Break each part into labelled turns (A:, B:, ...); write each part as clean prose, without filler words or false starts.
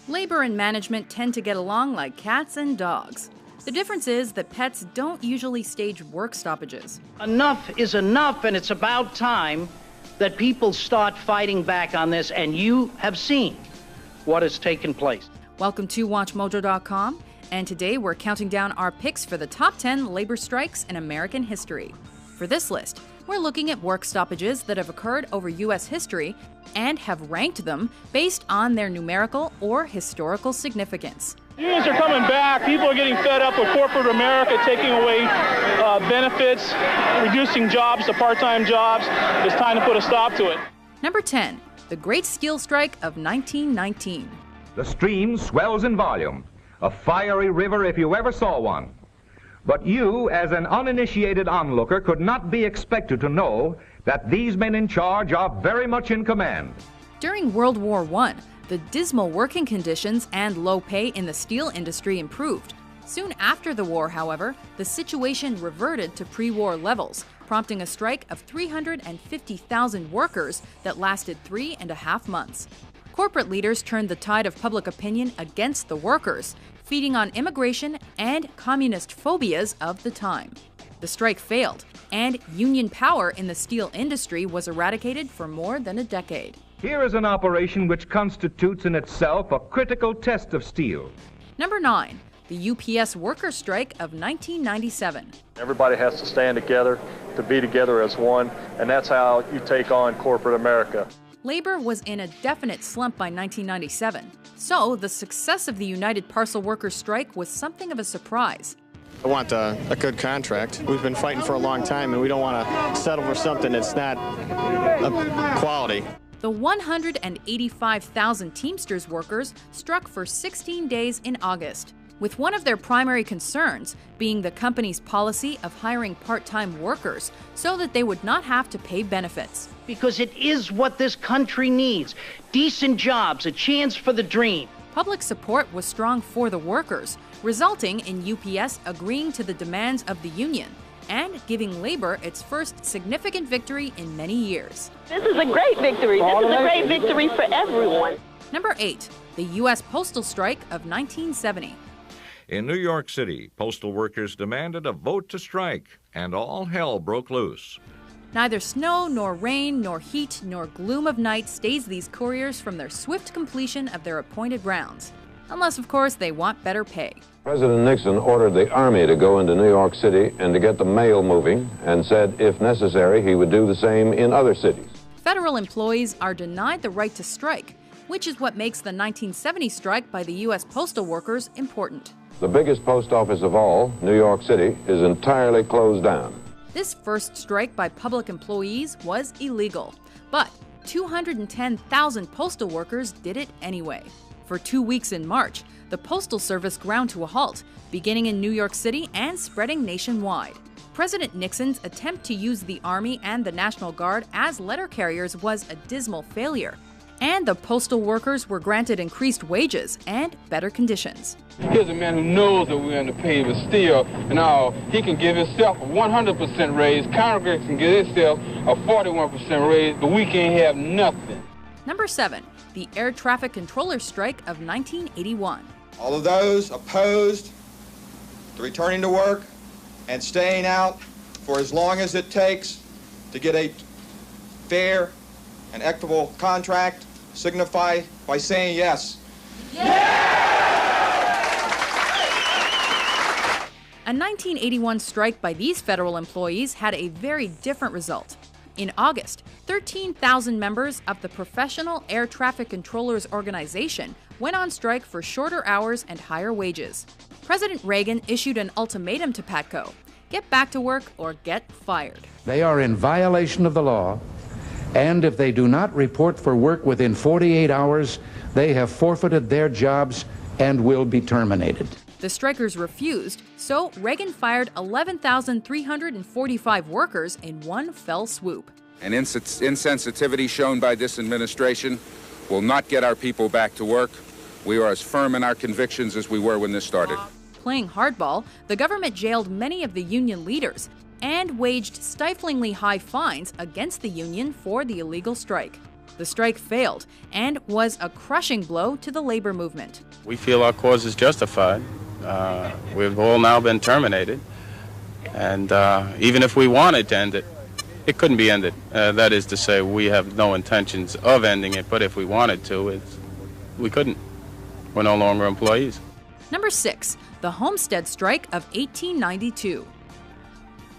A: Labor and management tend to get along like cats and dogs. The difference is that pets don't usually stage work stoppages.
B: Enough is enough, and it's about time that people start fighting back on this, and you have seen what has taken place.
A: Welcome to WatchMojo.com, and today we're counting down our picks for the top 10 labor strikes in American history. For this list, we're looking at work stoppages that have occurred over U.S. history and have ranked them based on their numerical or historical significance.
C: Unions are coming back. People are getting fed up with corporate America taking away benefits, reducing jobs to part-time jobs. It's time to put a stop to it.
A: Number 10, the Great Steel Strike of 1919.
D: The stream swells in volume, a fiery river if you ever saw one. But you, as an uninitiated onlooker, could not be expected to know that these men in charge are very much in command.
A: During World War I, the dismal working conditions and low pay in the steel industry improved. Soon after the war, however, the situation reverted to pre-war levels, prompting a strike of 350,000 workers that lasted 3.5 months. Corporate leaders turned the tide of public opinion against the workers, feeding on immigration and communist phobias of the time. The strike failed, and union power in the steel industry was eradicated for more than a decade.
D: Here is an operation which constitutes in itself a critical test of steel.
A: Number 9, the UPS workers' strike of 1997.
C: Everybody has to stand together, to be together as one, and that's how you take on corporate America.
A: Labor was in a definite slump by 1997, so the success of the United Parcel Workers' strike was something of a surprise.
E: I want a good contract. We've been fighting for a long time, and we don't want to settle for something that's not quality.
A: The 185,000 Teamsters workers struck for 16 days in August, with one of their primary concerns being the company's policy of hiring part-time workers so that they would not have to pay benefits.
B: Because it is what this country needs. Decent jobs, a chance for the dream.
A: Public support was strong for the workers, resulting in UPS agreeing to the demands of the union and giving labor its first significant victory in many years.
F: This is a great victory. This is a great victory for everyone.
A: Number 8, the U.S. Postal Strike of 1970.
G: In New York City, postal workers demanded a vote to strike, and all hell broke loose.
A: Neither snow, nor rain, nor heat, nor gloom of night stays these couriers from their swift completion of their appointed rounds. Unless, of course, they want better pay.
H: President Nixon ordered the Army to go into New York City and to get the mail moving, and said, if necessary, he would do the same in other cities.
A: Federal employees are denied the right to strike, which is what makes the 1970 strike by the U.S. postal workers important.
H: The biggest post office of all, New York City, is entirely closed down.
A: This first strike by public employees was illegal, but 210,000 postal workers did it anyway. For 2 weeks in March, the Postal Service ground to a halt, beginning in New York City and spreading nationwide. President Nixon's attempt to use the Army and the National Guard as letter carriers was a dismal failure, and the postal workers were granted increased wages and better conditions.
I: Here's a man who knows that we're in the pay of steel, and now he can give himself a 100% raise. Congress can give itself a 41% raise, but we can't have nothing.
A: Number 7, the Air Traffic Controllers Strike of 1981.
J: All of those opposed to returning to work and staying out for as long as it takes to get a fair and equitable contract signify by saying yes.
A: A 1981 strike by these federal employees had a very different result. In August, 13,000 members of the Professional Air Traffic Controllers Organization went on strike for shorter hours and higher wages. President Reagan issued an ultimatum to PATCO: get back to work or get fired.
K: They are in violation of the law, and if they do not report for work within 48 hours, they have forfeited their jobs and will be terminated.
A: The strikers refused, so Reagan fired 11,345 workers in one fell swoop.
L: An insensitivity shown by this administration will not get our people back to work. We are as firm in our convictions as we were when this started.
A: Playing hardball, the government jailed many of the union leaders, and waged stiflingly high fines against the union for the illegal strike. The strike failed and was a crushing blow to the labor movement.
M: We feel our cause is justified. We've all now been terminated, and even if we wanted to end it, it couldn't be ended. That is to say, we have no intentions of ending it, but if we wanted to, we couldn't. We're no longer employees.
A: Number 6, the Homestead Strike of 1892.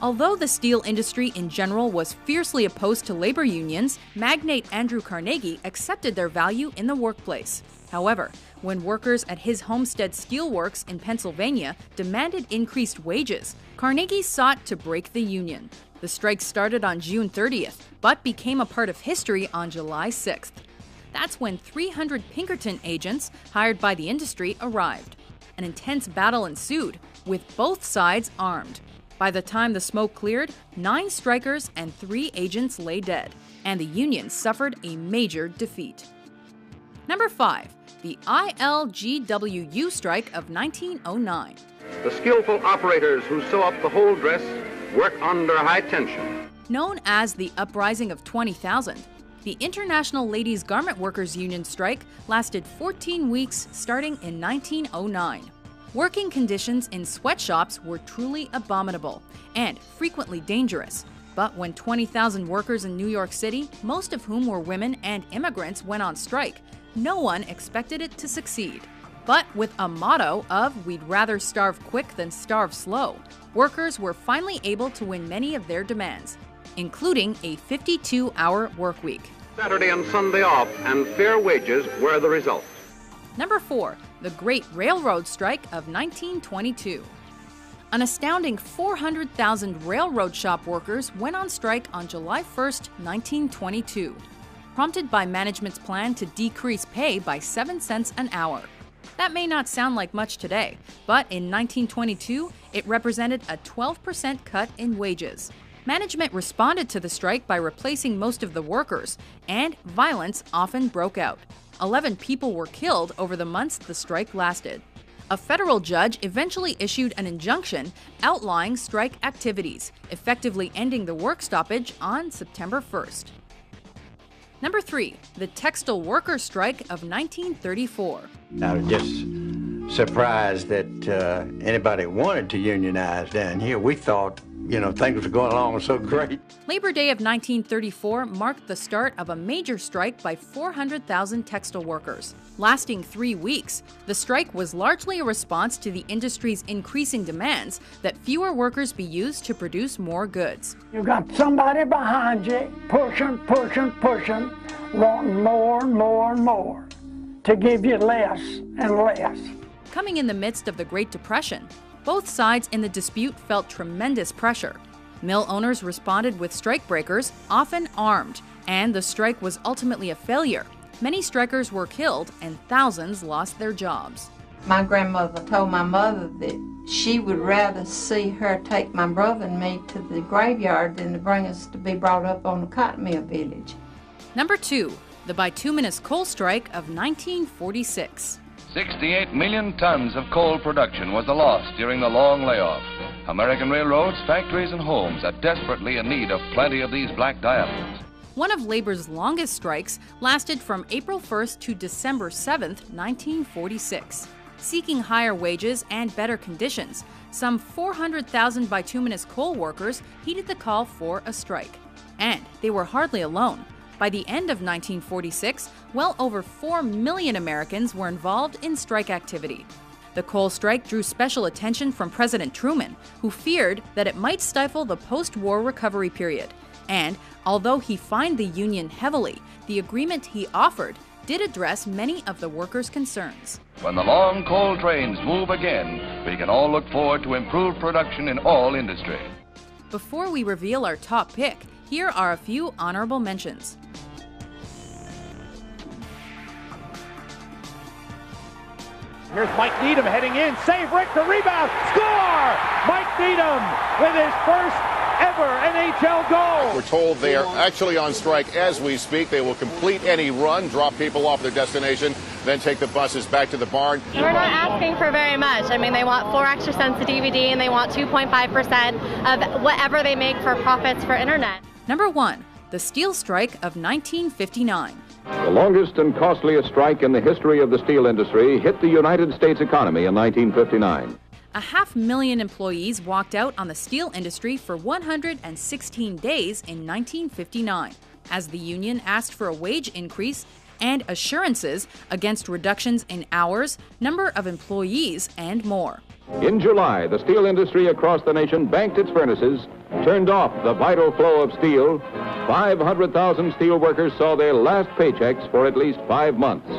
A: Although the steel industry in general was fiercely opposed to labor unions, magnate Andrew Carnegie accepted their value in the workplace. However, when workers at his Homestead Steelworks in Pennsylvania demanded increased wages, Carnegie sought to break the union. The strike started on June 30th, but became a part of history on July 6th. That's when 300 Pinkerton agents hired by the industry arrived. An intense battle ensued, with both sides armed. By the time the smoke cleared, 9 strikers and 3 agents lay dead, and the union suffered a major defeat. Number 5, the ILGWU strike of 1909.
N: The skillful operators who sew up the whole dress work under high tension.
A: Known as the Uprising of 20,000, the International Ladies Garment Workers Union strike lasted 14 weeks starting in 1909. Working conditions in sweatshops were truly abominable and frequently dangerous. But when 20,000 workers in New York City, most of whom were women and immigrants, went on strike, no one expected it to succeed. But with a motto of "we'd rather starve quick than starve slow," workers were finally able to win many of their demands, including a 52-hour work week.
N: Saturday and Sunday off and fair wages were the result.
A: Number 4, the Great Railroad Strike of 1922. An astounding 400,000 railroad shop workers went on strike on July 1st, 1922, prompted by management's plan to decrease pay by 7 cents an hour. That may not sound like much today, but in 1922, it represented a 12% cut in wages. Management responded to the strike by replacing most of the workers, and violence often broke out. 11 people were killed over the months the strike lasted. A federal judge eventually issued an injunction outlining strike activities, effectively ending the work stoppage on September 1st. Number 3, the Textile Workers' Strike of 1934.
O: I was just surprised that anybody wanted to unionize down here. We thought, things were going along so great.
A: Labor Day of 1934 marked the start of a major strike by 400,000 textile workers. Lasting 3 weeks, the strike was largely a response to the industry's increasing demands that fewer workers be used to produce more goods.
P: You got somebody behind you pushing, wanting more and more and more to give you less and less.
A: Coming in the midst of the Great Depression, both sides in the dispute felt tremendous pressure. Mill owners responded with strikebreakers, often armed, and the strike was ultimately a failure. Many strikers were killed and thousands lost their jobs.
Q: My grandmother told my mother that she would rather see her take my brother and me to the graveyard than to bring us to be brought up on the cotton mill village.
A: Number 2, the bituminous coal strike of 1946.
R: 68 million tons of coal production was the loss during the long layoff. American railroads, factories, and homes are desperately in need of plenty of these black diamonds.
A: One of labor's longest strikes lasted from April 1st to December 7th, 1946. Seeking higher wages and better conditions, some 400,000 bituminous coal workers heeded the call for a strike. And they were hardly alone. By the end of 1946, well over 4 million Americans were involved in strike activity. The coal strike drew special attention from President Truman, who feared that it might stifle the post-war recovery period. And although he fined the union heavily, the agreement he offered did address many of the workers' concerns.
R: When the long coal trains move again, we can all look forward to improved production in all industry.
A: Before we reveal our top pick, here are a few honorable mentions.
S: Here's Mike Needham heading in. Save Rick, the rebound. Score! Mike Needham with his first ever NHL goal.
T: We're told they are actually on strike as we speak. They will complete any run, drop people off their destination, then take the buses back to the barn.
U: We're not asking for very much. I mean, they want 4 extra cents a DVD, and they want 2.5% of whatever they make for profits for internet.
A: Number 1. The steel strike of 1959.
H: The longest and costliest strike in the history of the steel industry hit the United States economy in 1959.
A: 500,000 employees walked out on the steel industry for 116 days in 1959, as the union asked for a wage increase and assurances against reductions in hours, number of employees, and more.
H: In July, the steel industry across the nation banked its furnaces, turned off the vital flow of steel. 500,000 steel workers saw their last paychecks for at least 5 months.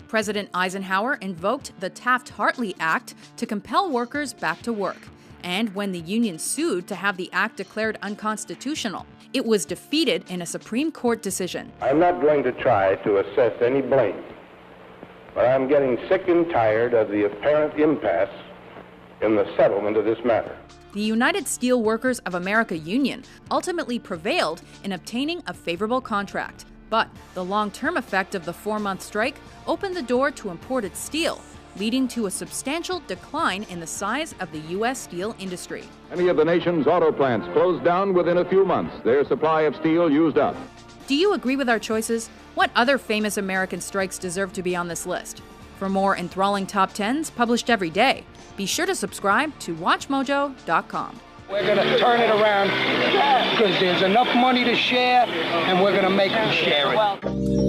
A: President Eisenhower invoked the Taft-Hartley Act to compel workers back to work. And when the union sued to have the act declared unconstitutional, it was defeated in a Supreme Court decision.
V: I'm not going to try to assess any blame, but I'm getting sick and tired of the apparent impasse in the settlement of this matter.
A: The United Steelworkers of America Union ultimately prevailed in obtaining a favorable contract. But the long-term effect of the 4-month strike opened the door to imported steel, leading to a substantial decline in the size of the U.S. steel industry.
H: Many of the nation's auto plants closed down within a few months, their supply of steel used up.
A: Do you agree with our choices? What other famous American strikes deserve to be on this list? For more enthralling top 10s published every day, be sure to subscribe to WatchMojo.com.
W: We're going to turn it around because there's enough money to share, and we're going to make them share it.